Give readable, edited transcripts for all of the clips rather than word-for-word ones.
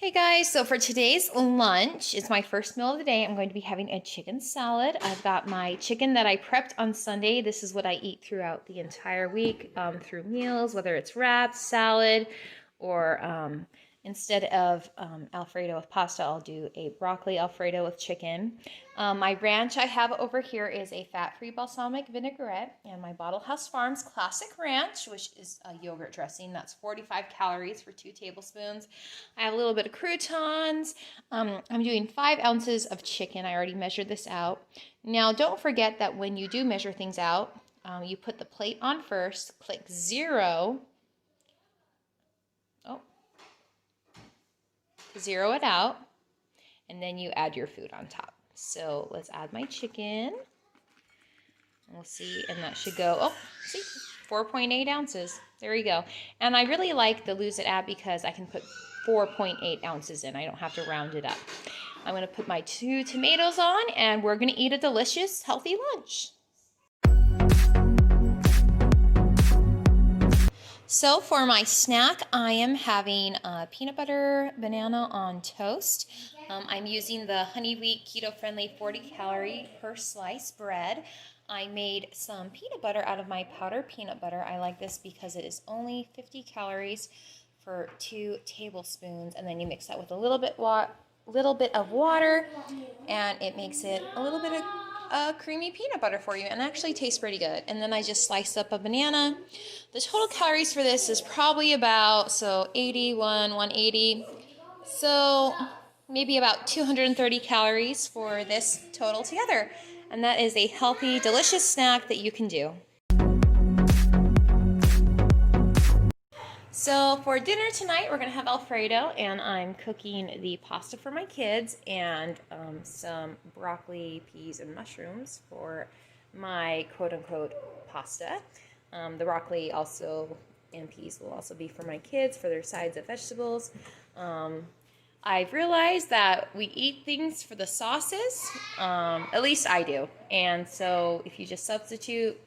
Hey guys, so for today's lunch, it's my first meal of the day. I'm going to be having a chicken salad. I've got my chicken that I prepped on Sunday. This is what I eat throughout the entire week through meals, whether it's wraps, salad, or instead of Alfredo with pasta, I'll do a broccoli Alfredo with chicken. My ranch I have over here is a fat-free balsamic vinaigrette, and my Bottle House Farms Classic Ranch, which is a yogurt dressing. That's 45 calories for 2 tablespoons. I have a little bit of croutons. I'm doing 5 ounces of chicken. I already measured this out. Now, don't forget that when you do measure things out, you put the plate on first, click 0. Zero it out, and then you add your food on top. So let's add my chicken. We'll see, and that should go, see, 4.8 ounces. There you go. And I really like the Lose It app because I can put 4.8 ounces in. I don't have to round it up. I'm going to put my 2 tomatoes on, and we're going to eat a delicious, healthy lunch. So for my snack, I am having a peanut butter banana on toast. I'm using the Honey Wheat keto-friendly 40-calorie per slice bread. I made some peanut butter out of my powdered peanut butter. I like this because it is only 50 calories for 2 tablespoons, and then you mix that with a little bit of water, and it makes it a little bit of creamy peanut butter for you, and actually tastes pretty good. And then I just sliced up a banana. The total calories for this is probably about 180, so maybe about 230 calories for this total together, and that is a healthy, delicious snack that you can do. So for dinner tonight, we're going to have Alfredo, and I'm cooking the pasta for my kids and some broccoli, peas, and mushrooms for my quote-unquote pasta. The broccoli also and peas will also be for my kids for their sides of vegetables. I've realized that we eat things for the sauces, at least I do, and so if you just substitute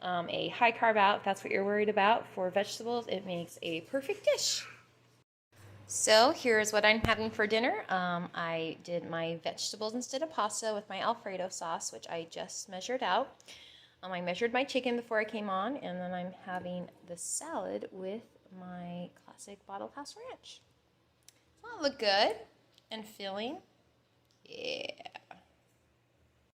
a high carb out, if that's what you're worried about, for vegetables, it makes a perfect dish. So here's what I'm having for dinner. I did my vegetables instead of pasta with my Alfredo sauce, which I just measured out. I measured my chicken before I came on, and then I'm having the salad with my classic Bottle House Ranch. Doesn't that look good and filling? Yeah.